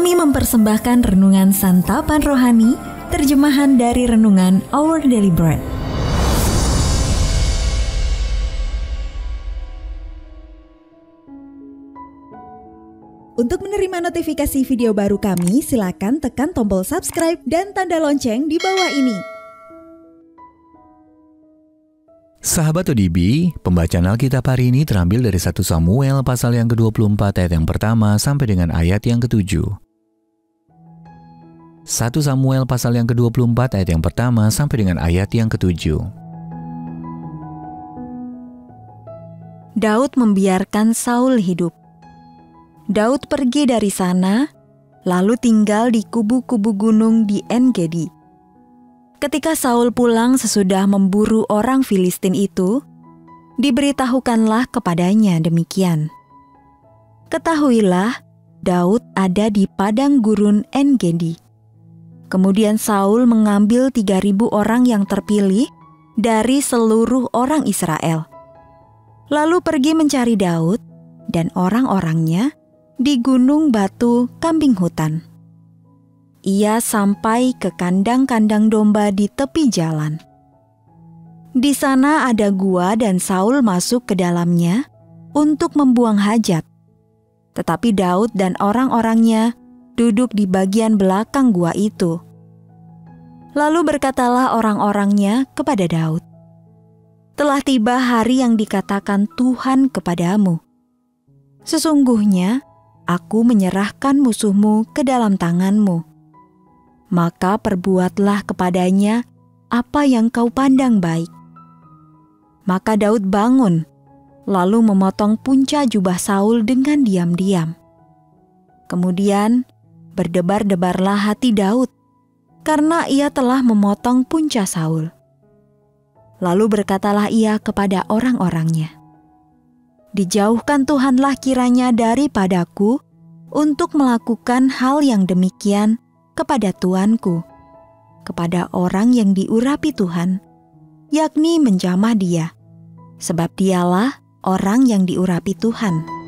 Kami mempersembahkan renungan santapan rohani, terjemahan dari renungan Our Daily Bread. Untuk menerima notifikasi video baru kami, silakan tekan tombol subscribe dan tanda lonceng di bawah ini. Sahabat ODB, pembacaan Alkitab hari ini terambil dari 1 Samuel pasal yang ke-24 ayat yang pertama sampai dengan ayat yang ke-7. 1 Samuel pasal yang ke-24 ayat yang pertama sampai dengan ayat yang ke-7. Daud membiarkan Saul hidup. Daud pergi dari sana, lalu tinggal di kubu-kubu gunung di En-Gedi. Ketika Saul pulang sesudah memburu orang Filistin itu, diberitahukanlah kepadanya demikian. Ketahuilah, Daud ada di padang gurun En-Gedi. Kemudian Saul mengambil 3.000 orang yang terpilih dari seluruh orang Israel. Lalu pergi mencari Daud dan orang-orangnya di gunung batu kambing hutan. Ia sampai ke kandang-kandang domba di tepi jalan. Di sana ada gua dan Saul masuk ke dalamnya untuk membuang hajat. Tetapi Daud dan orang-orangnya duduk di bagian belakang gua itu. Lalu berkatalah orang-orangnya kepada Daud, "Telah tiba hari yang dikatakan Tuhan kepadamu. Sesungguhnya aku menyerahkan musuhmu ke dalam tanganmu. Maka perbuatlah kepadanya apa yang kau pandang baik." Maka Daud bangun, lalu memotong punca jubah Saul dengan diam-diam. Kemudian berdebar-debarlah hati Daud, karena ia telah memotong punca Saul. Lalu berkatalah ia kepada orang-orangnya, "Dijauhkan Tuhanlah kiranya daripadaku untuk melakukan hal yang demikian kepada tuanku, kepada orang yang diurapi Tuhan, yakni menjamah dia, sebab dialah orang yang diurapi Tuhan."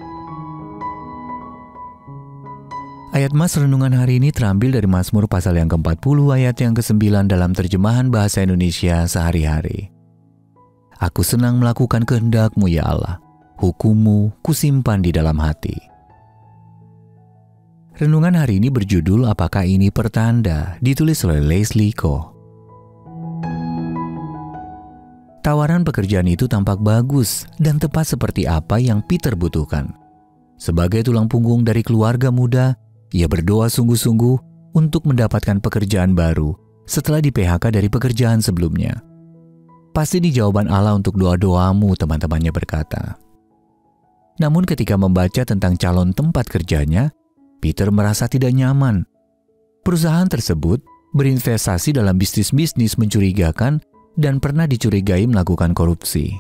Ayat mas renungan hari ini terambil dari Mazmur pasal yang ke-40 ayat yang ke-9 dalam terjemahan bahasa Indonesia sehari-hari. "Aku senang melakukan kehendak-Mu ya Allah, hukum-Mu kusimpan di dalam hati." Renungan hari ini berjudul "Apakah Ini Pertanda?" ditulis oleh Leslie Koh. Tawaran pekerjaan itu tampak bagus dan tepat seperti apa yang Peter butuhkan. Sebagai tulang punggung dari keluarga muda, ia berdoa sungguh-sungguh untuk mendapatkan pekerjaan baru setelah di-PHK dari pekerjaan sebelumnya. "Pasti di jawaban Allah untuk doa-doamu," teman-temannya berkata. Namun ketika membaca tentang calon tempat kerjanya, Peter merasa tidak nyaman. Perusahaan tersebut berinvestasi dalam bisnis-bisnis mencurigakan dan pernah dicurigai melakukan korupsi.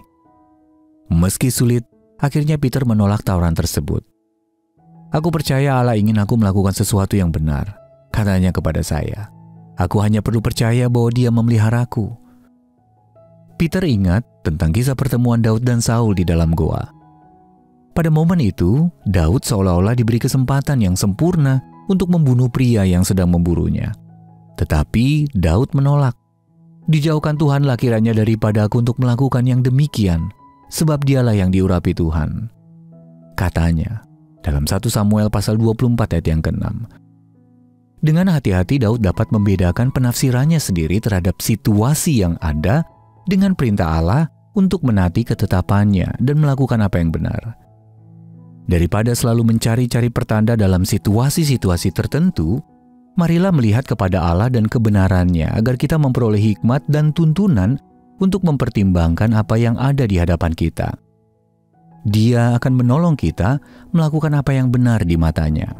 Meski sulit, akhirnya Peter menolak tawaran tersebut. "Aku percaya Allah ingin aku melakukan sesuatu yang benar," katanya kepada saya. "Aku hanya perlu percaya bahwa Dia memeliharaku." Peter ingat tentang kisah pertemuan Daud dan Saul di dalam goa. Pada momen itu, Daud seolah-olah diberi kesempatan yang sempurna untuk membunuh pria yang sedang memburunya. Tetapi Daud menolak. "Dijauhkan Tuhanlah kiranya daripada aku untuk melakukan yang demikian, sebab Dialah yang diurapi Tuhan," katanya dalam 1 Samuel pasal 24 ayat yang ke-6. Dengan hati-hati Daud dapat membedakan penafsirannya sendiri terhadap situasi yang ada dengan perintah Allah untuk menaati ketetapannya dan melakukan apa yang benar. Daripada selalu mencari-cari pertanda dalam situasi-situasi tertentu, marilah melihat kepada Allah dan kebenarannya agar kita memperoleh hikmat dan tuntunan untuk mempertimbangkan apa yang ada di hadapan kita. Dia akan menolong kita melakukan apa yang benar di matanya.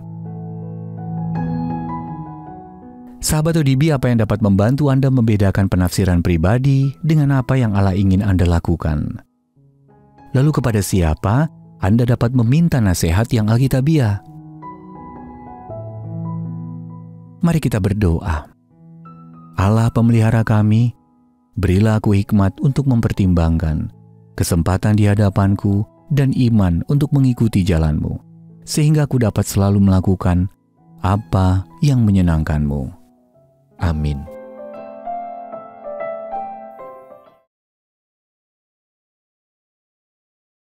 Sahabat ODB, apa yang dapat membantu Anda membedakan penafsiran pribadi dengan apa yang Allah ingin Anda lakukan? Lalu kepada siapa Anda dapat meminta nasihat yang alkitabiah? Mari kita berdoa. Allah pemelihara kami, berilah aku hikmat untuk mempertimbangkan, kesempatan di hadapanku, dan iman untuk mengikuti jalan-Mu, sehingga aku dapat selalu melakukan apa yang menyenangkanmu. Amin.